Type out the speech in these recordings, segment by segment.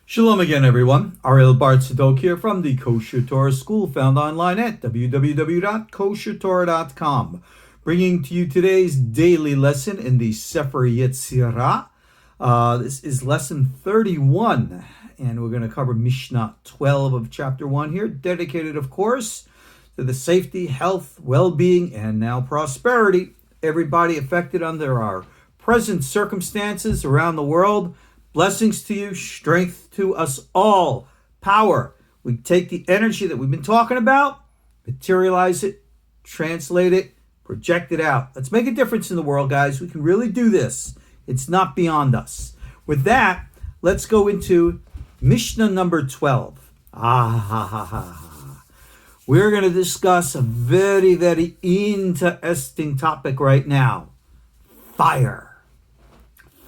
Shalom again, everyone. Ariel Tzadok here from the KosherTorah School, found online at www.KosherTorah.com, bringing to you today's daily lesson in the Sefer Yetzirah. This is lesson 31, and we're going to cover Mishnah 12 of chapter 1 here, dedicated, of course, to the safety, health, well-being, and now prosperity. Everybody affected under our present circumstances around the world. Blessings to you, strength to us all, power. We take the energy that we've been talking about, materialize it, translate it, project it out. Let's make a difference in the world, guys. We can really do this. It's not beyond us. With that, let's go into Mishnah number 12. We're going to discuss a very, very interesting topic right now. Fire.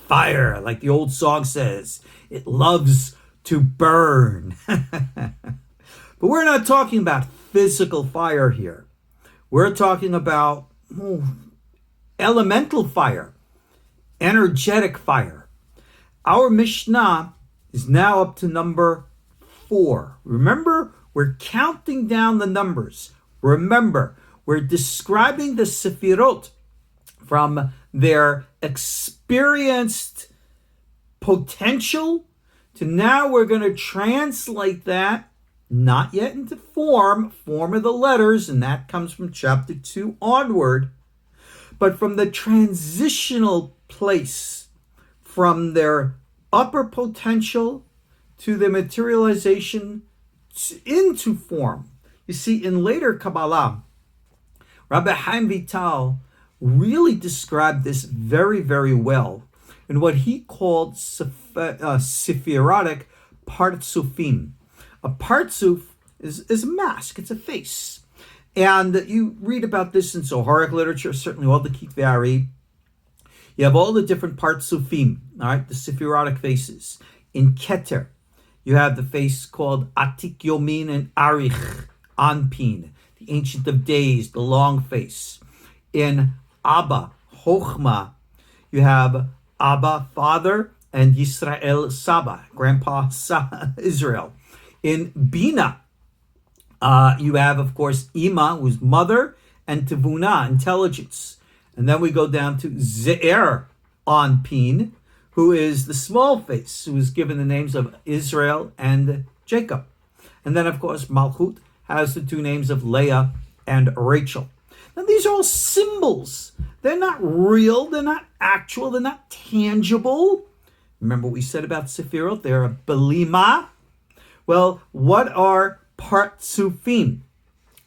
Fire, like the old song says, it loves to burn. But we're not talking about physical fire here. We're talking about elemental fire, energetic fire. Our Mishnah is now up to number 4. Remember, we're counting down the numbers. Remember, we're describing the Sephirot from their experienced potential to now we're going to translate that, not yet into form of the letters, and that comes from chapter 2 onward, but from the transitional place from their upper potential to the materialization into form. You see, in later Kabbalah, Rabbi Chaim Vital really described this very, very well in what he called Sephirotic partsufim. A partsuf is a mask, it's a face. And you read about this in Zoharic literature, certainly all the Kitvei Ari. You have all the different partsufim, all right, the Sephirotic faces. In Keter, you have the face called Atik Yomin and Arich, Anpin, the Ancient of Days, the long face. In Abba, Chochma, you have Abba, father, and Yisrael, Saba, grandpa, Israel. In Bina, you have, of course, Ima, who's mother, and Tevuna, intelligence. And then we go down to Ze'er Anpin, who is the small face, who is given the names of Israel and Jacob. And then, of course, Malchut has the two names of Leah and Rachel. Now, these are all symbols. They're not real. They're not actual. They're not tangible. Remember what we said about Sephirot? They're a belima. Well, what are partsufim?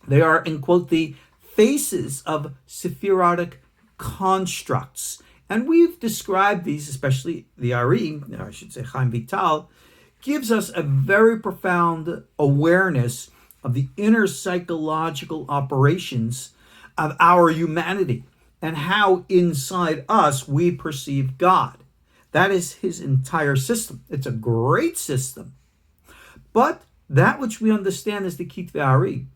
They are, in quote, the faces of Sephirotic constructs. And we've described these, especially the Ari, I should say Chaim Vital, gives us a very profound awareness of the inner psychological operations of our humanity and how inside us we perceive God. That is his entire system. It's a great system. But that which we understand as the Kitvei Ari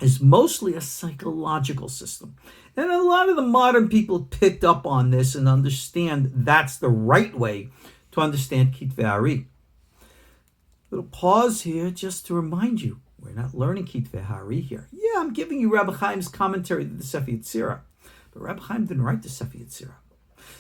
is mostly a psychological system. And a lot of the modern people picked up on this and understand that's the right way to understand Kitvei Ari. Little pause here just to remind you, we're not learning Kitvei Ari here. Yeah, I'm giving you Rabbi Chaim's commentary to the Sefer Yetzirah, but Rabbi Chaim didn't write the Sefer Yetzirah.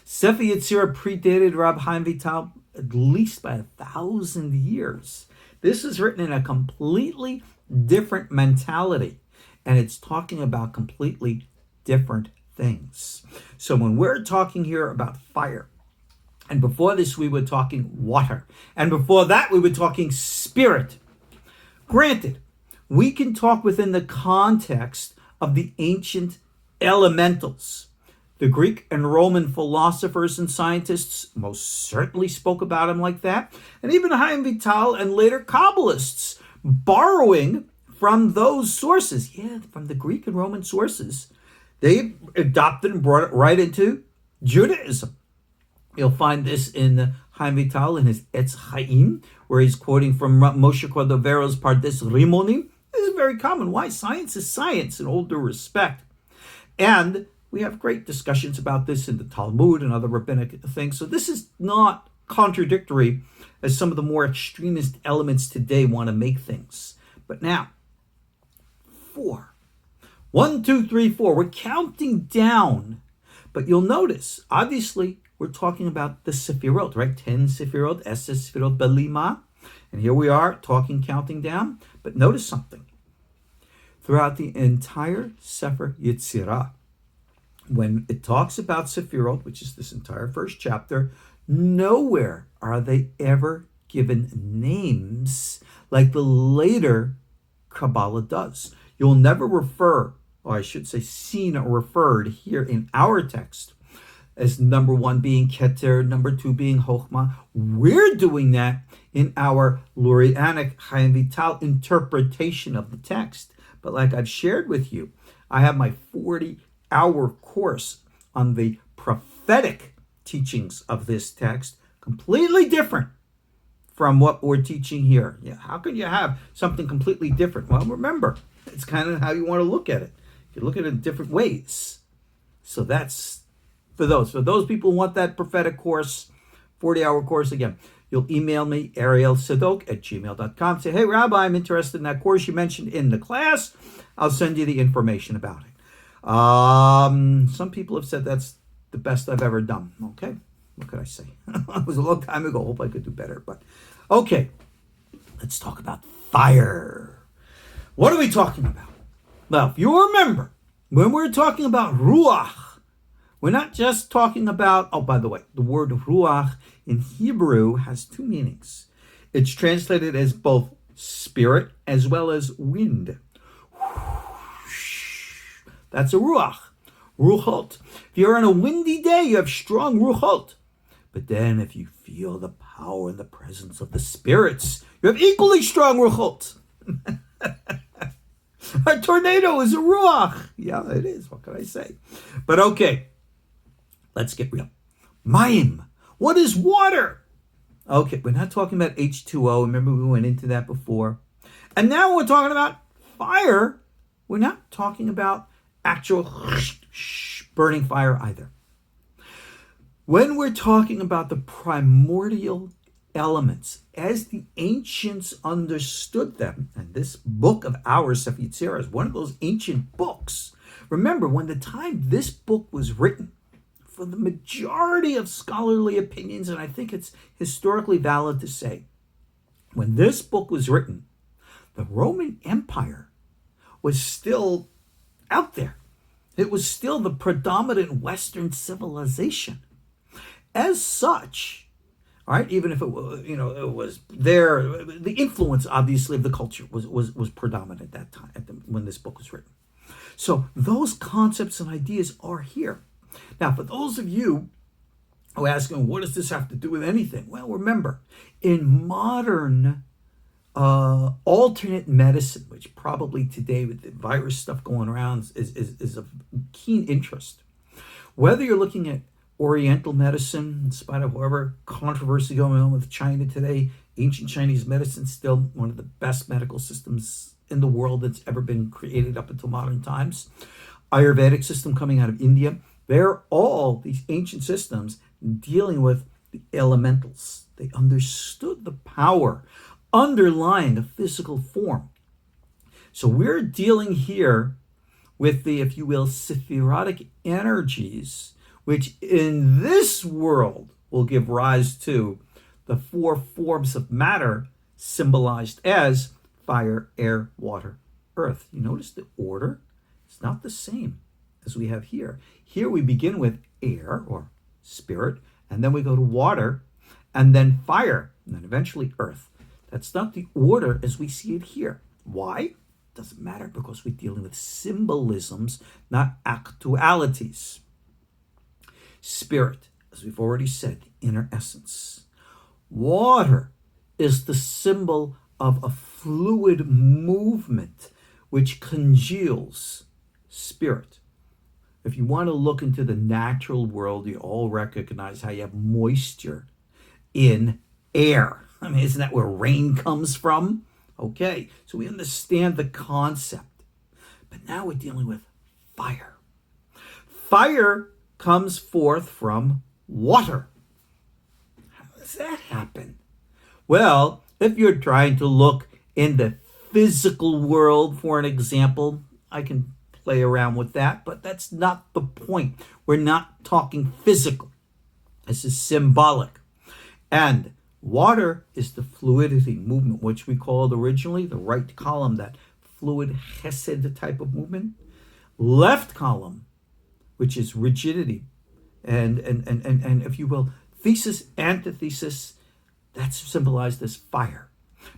Sefer Yetzirah predated Rabbi Chaim Vital at least by 1,000 years. This is written in a completely different mentality, and it's talking about completely different things. So when we're talking here about fire, and before this we were talking water, and before that we were talking spirit. Granted, we can talk within the context of the ancient elementals. The Greek and Roman philosophers and scientists most certainly spoke about them like that. And even Chaim Vital and later Kabbalists borrowing from those sources. Yeah, from the Greek and Roman sources. They adopted and brought it right into Judaism. You'll find this in Chaim Vital in his Etz Chaim, where he's quoting from Moshe Cordovero's Pardes Rimonim. This is very common. Why? Science is science, in all due respect. And we have great discussions about this in the Talmud and other rabbinic things. So this is not contradictory as some of the more extremist elements today want to make things. But now, 4. 1, 2, 3, 4. We're counting down. But you'll notice, obviously, we're talking about the Sephirot, right? 10 Sephirot, Esses Sephirot Belima. And here we are talking, counting down. But notice something. Throughout the entire Sefer Yetzirah, when it talks about Sephirot, which is this entire first chapter, nowhere are they ever given names like the later Kabbalah does. You'll never refer, or I should say seen or referred here in our text, as number 1 being Keter, number 2 being Chochmah. We're doing that in our Lurianic Chaim Vital interpretation of the text. But like I've shared with you, I have my 40-hour course on the prophetic teachings of this text, completely different from what we're teaching here. Yeah, how can you have something completely different? Well, remember, it's kind of how you want to look at it. You look at it in different ways. So that's for those people who want that prophetic course, 40-hour course. Again, you'll email me, arielsadok@gmail.com. Say, hey, Rabbi, I'm interested in that course you mentioned in the class. I'll send you the information about it. Some people have said that's the best I've ever done. Okay, what could I say? It was a long time ago. Hope I could do better. But okay, let's talk about fire. What are we talking about? Well, if you remember, when we're talking about ruach, we're not just talking about, oh, by the way, the word ruach in Hebrew has 2 meanings. It's translated as both spirit as well as wind. That's a ruach, ruchot. If you're on a windy day, you have strong ruchot. But then if you feel the power and the presence of the spirits, you have equally strong ruchot. A tornado is a ruach. Yeah, it is. What can I say? But okay, let's get real. Mayim. What is water? Okay, we're not talking about H2O. Remember we went into that before. And now we're talking about fire. We're not talking about actual burning fire either. When we're talking about the primordial elements, as the ancients understood them, and this book of ours, Sefer Yetzirah, is one of those ancient books. Remember, when the time this book was written, for the majority of scholarly opinions, and I think it's historically valid to say, when this book was written, the Roman Empire was still out there. It was still the predominant Western civilization. As such, all right, even if it was, it was there, the influence, obviously, of the culture was predominant at that time, when this book was written. So those concepts and ideas are here. Now, for those of you who are asking, what does this have to do with anything? Well, remember, in modern alternate medicine, which probably today with the virus stuff going around is of keen interest, whether you're looking at Oriental medicine, in spite of whatever controversy going on with China today, ancient Chinese medicine is still one of the best medical systems in the world that's ever been created up until modern times. Ayurvedic system coming out of India. They're all, these ancient systems, dealing with the elementals. They understood the power underlying a physical form. So we're dealing here with the, if you will, Sephirotic energies, which in this world will give rise to the 4 forms of matter symbolized as fire, air, water, earth. You notice the order? It's not the same as we have here. Here we begin with air or spirit, and then we go to water, and then fire, and then eventually earth. That's not the order as we see it here. Why? Doesn't matter, because we're dealing with symbolisms, not actualities. Spirit, as we've already said, the inner essence. Water is the symbol of a fluid movement which congeals spirit. If you want to look into the natural world, you all recognize how you have moisture in air. I mean, isn't that where rain comes from? Okay, so we understand the concept. But now we're dealing with fire. Fire comes forth from water. How does that happen? Well, if you're trying to look in the physical world for an example, I can play around with that, but that's not the point. We're not talking physical. This is symbolic. And water is the fluidity movement, which we called originally the right column, that fluid chesed type of movement. Left column, which is rigidity, and if you will, thesis, antithesis, that's symbolized as fire.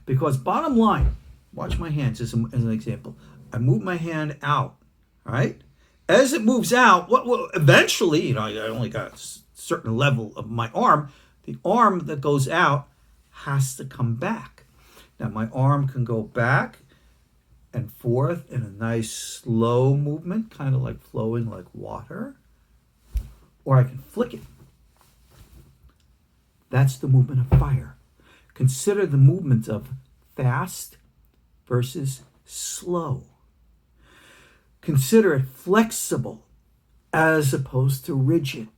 Because bottom line, watch my hands as an example. I move my hand out, right? As it moves out, what will eventually, I only got a certain level of my arm. The arm that goes out has to come back. Now my arm can go back and forth in a nice slow movement, kind of like flowing like water, or I can flick it. That's the movement of fire. Consider the movement of fast versus slow. Consider it flexible as opposed to rigid.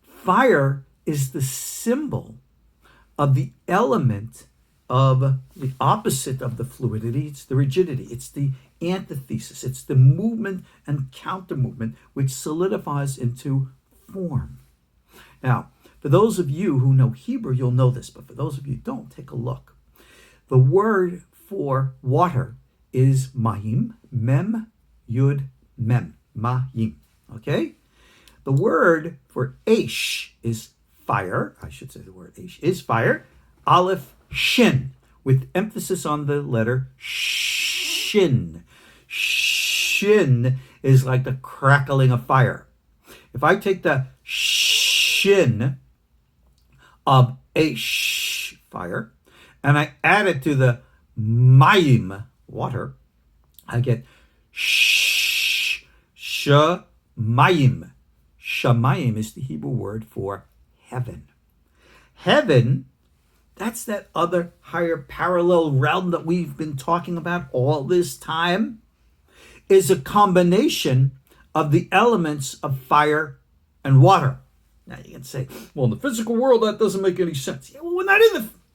Fire is the symbol of the element of the opposite of the fluidity. It's the rigidity. It's the antithesis. It's the movement and counter movement which solidifies into form. Now, for those of you who know Hebrew, you'll know this, but for those of you who don't, take a look. The word for water is mayim, mem, yud, mem, mayim, okay? The word for esh is fire. I should say the word esh is fire. Aleph, shin, with emphasis on the letter shin. Shin is like the crackling of fire. If I take the shin of esh, fire, and I add it to the mayim, water, I get shamayim. Shamayim is the Hebrew word for heaven. Heaven, that's that other higher parallel realm that we've been talking about all this time, is a combination of the elements of fire and water. Now you can say, well, in the physical world, that doesn't make any sense. Yeah, well, we're not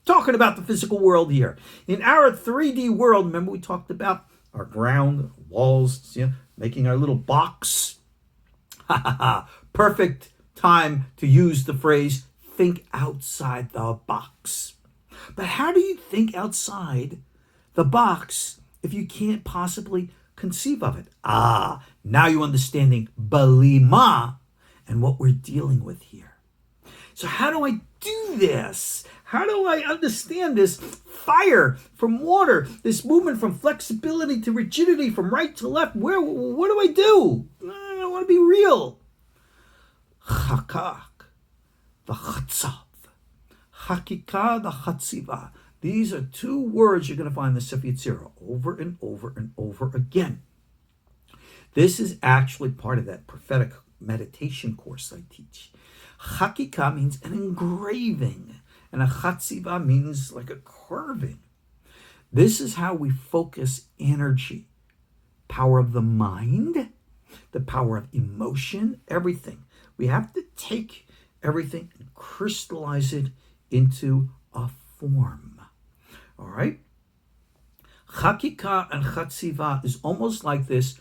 talking about the physical world here. In our 3D world, remember we talked about our ground, walls, making our little box. Perfect time to use the phrase, think outside the box. But how do you think outside the box if you can't possibly conceive of it? Now you're understanding balima and what we're dealing with here. So how do I do this? How do I understand this fire from water, this movement from flexibility to rigidity, from right to left? What do I do? I want to be real. Chakak, the chatzav. Hakika, the chatziva. These are two words you're going to find in the Sefer Yetzirah over and over and over again. This is actually part of that prophetic meditation course I teach. Hakika means an engraving, and a chatziva means like a carving. This is how we focus energy. Power of the mind, the power of emotion, everything. We have to take everything and crystallize it into a form. All right? Hakika and chatziva is almost like this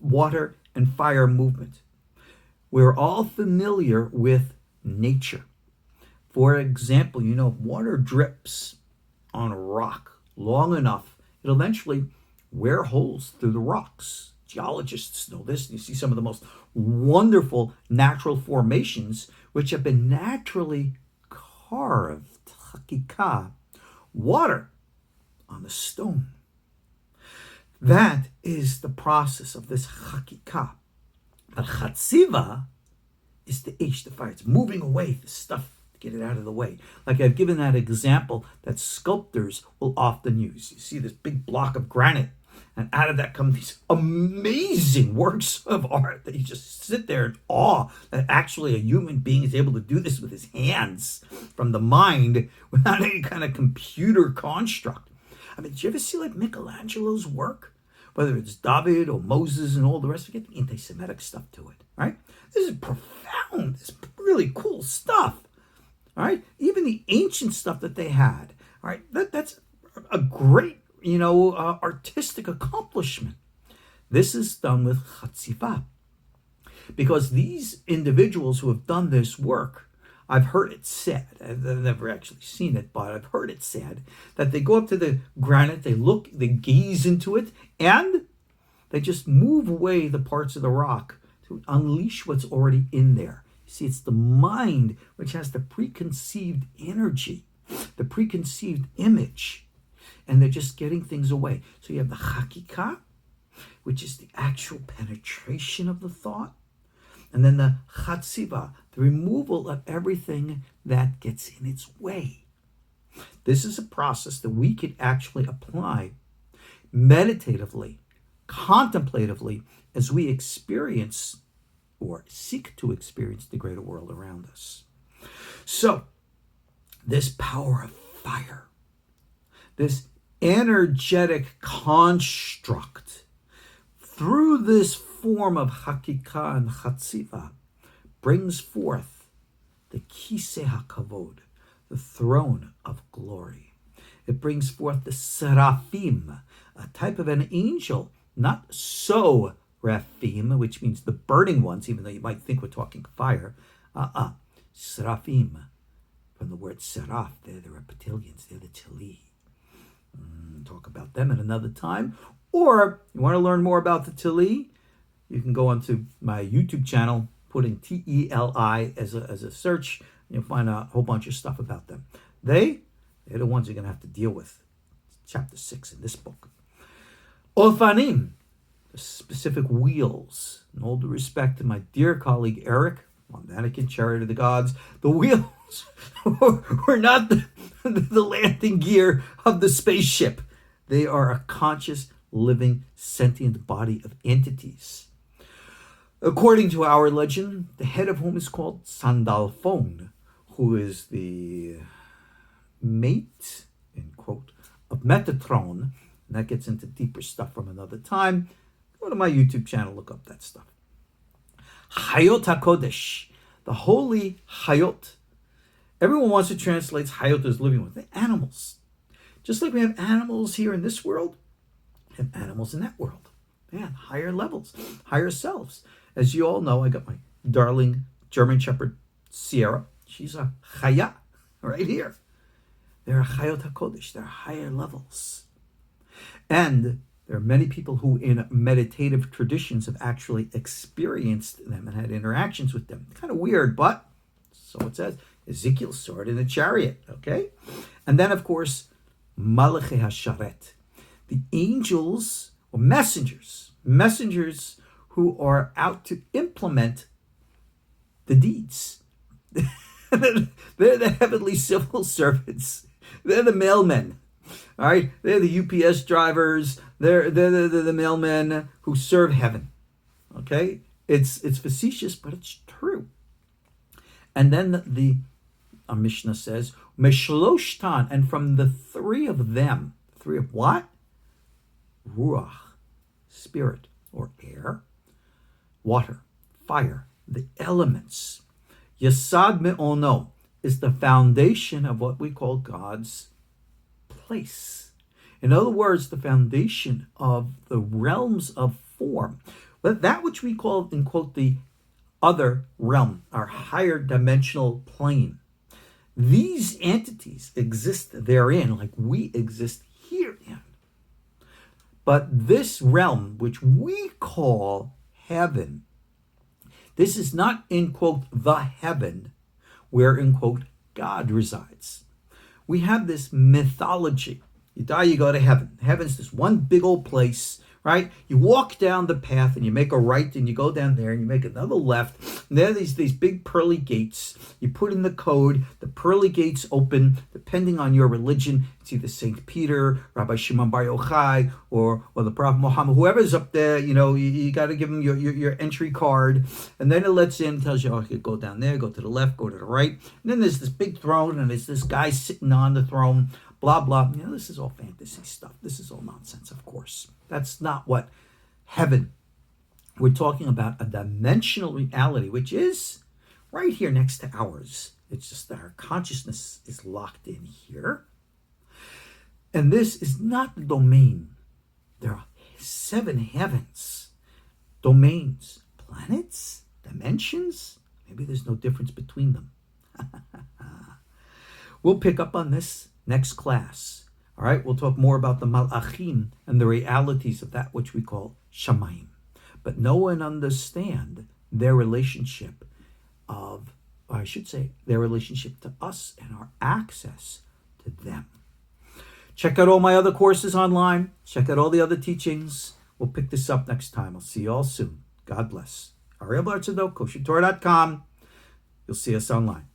water and fire movement. We're all familiar with nature. For example, water drips on a rock long enough, it'll eventually wear holes through the rocks. Geologists know this. You see some of the most wonderful natural formations which have been naturally carved. Hakika, water on the stone. That is the process of this hakika. But chatziva is the ish, the fire. It's moving away the stuff to get it out of the way. Like I've given that example that sculptors will often use. You see this big block of granite, and out of that come these amazing works of art that you just sit there in awe that actually a human being is able to do this with his hands from the mind without any kind of computer construct. I mean, did you ever see like Michelangelo's work? Whether it's David or Moses and all the rest, we get the anti-Semitic stuff to it, right? This is profound. This is really cool stuff. All right, even the ancient stuff that they had. All right, that's a great, artistic accomplishment. This is done with chatzivah, because these individuals who have done this work, I've heard it said, I've never actually seen it, but I've heard it said, that they go up to the granite, they look, they gaze into it, and they just move away the parts of the rock to unleash what's already in there. You see, it's the mind which has the preconceived energy, the preconceived image, and they're just getting things away. So you have the hakikah, which is the actual penetration of the thought, and then the chatzivah, the removal of everything that gets in its way. This is a process that we could actually apply meditatively, contemplatively, as we experience or seek to experience the greater world around us. So, this power of fire, this energetic construct, through this form of hakikah and chatzivah, brings forth the kiseh hakavod, the throne of glory. It brings forth the seraphim, a type of an angel, not so raphim, which means the burning ones, even though you might think we're talking fire. Seraphim, from the word seraph, they're the reptilians, they're the tili. Talk about them at another time. Or you want to learn more about the tili, you can go onto my YouTube channel, put in T-E-L-I as a search, and you'll find a whole bunch of stuff about them. They're the ones you're going to have to deal with. Chapter 6 in this book. Ofanim, the specific wheels. In all due respect to my dear colleague Eric, on Mannequin Chariot of the Gods, the wheels were not the landing gear of the spaceship. They are a conscious, living, sentient body of entities. According to our legend, the head of whom is called Sandalphon, who is the mate, in quote, of Metatron, and that gets into deeper stuff from another time. Go to my YouTube channel, look up that stuff. Hayot HaKodesh, the holy Hayot. Everyone wants to translate Hayot as living with the animals. Just like we have animals here in this world, we have animals in that world. Man, higher levels, higher selves. As you all know, I got my darling German Shepherd, Sierra. She's a Chaya, right here. They're a Hayot HaKodesh. They're higher levels. And there are many people who in meditative traditions have actually experienced them and had interactions with them. Kind of weird, but so it says. Ezekiel saw it in the chariot, okay? And then, of course, Malachei HaSharet, the angels or messengers who are out to implement the deeds. They're the heavenly civil servants. They're the mailmen. All right, they're the UPS drivers. They're the mailmen who serve heaven. Okay, it's facetious, but it's true. And then the Mishnah says, Meshloshtan, and from the three of them, three of what? Ruach, spirit or air, water, fire, the elements. Yesad me'ono is the foundation of what we call God's place. In other words, the foundation of the realms of form. But that which we call, in quote, the other realm, our higher dimensional plane. These entities exist therein like we exist herein. But this realm, which we call heaven, this is not, in quote, the heaven where, in quote, God resides. We have this mythology. You die, you go to heaven. Heaven's this one big old place, right? You walk down the path and you make a right and you go down there and you make another left. And there are these big pearly gates. You put in the code. The pearly gates open depending on your religion. It's either St. Peter, Rabbi Shimon Bar Yochai, or the Prophet Muhammad. Whoever's up there, you got to give them your entry card. And then it lets in, tells you, okay, go down there, go to the left, go to the right. And then there's this big throne and there's this guy sitting on the throne. Blah, blah. This is all fantasy stuff. This is all nonsense, of course. That's not what heaven. We're talking about a dimensional reality, which is right here next to ours. It's just that our consciousness is locked in here. And this is not the domain. There are 7 heavens, domains, planets, dimensions. Maybe there's no difference between them. We'll pick up on this next class. All right, we'll talk more about the malachim and the realities of that which we call shamayim. But know and understand their relationship their relationship to us and our access to them. Check out all my other courses online. Check out all the other teachings. We'll pick this up next time. I'll see you all soon. God bless. Ariel Tzadok, KosherTorah.com. You'll see us online.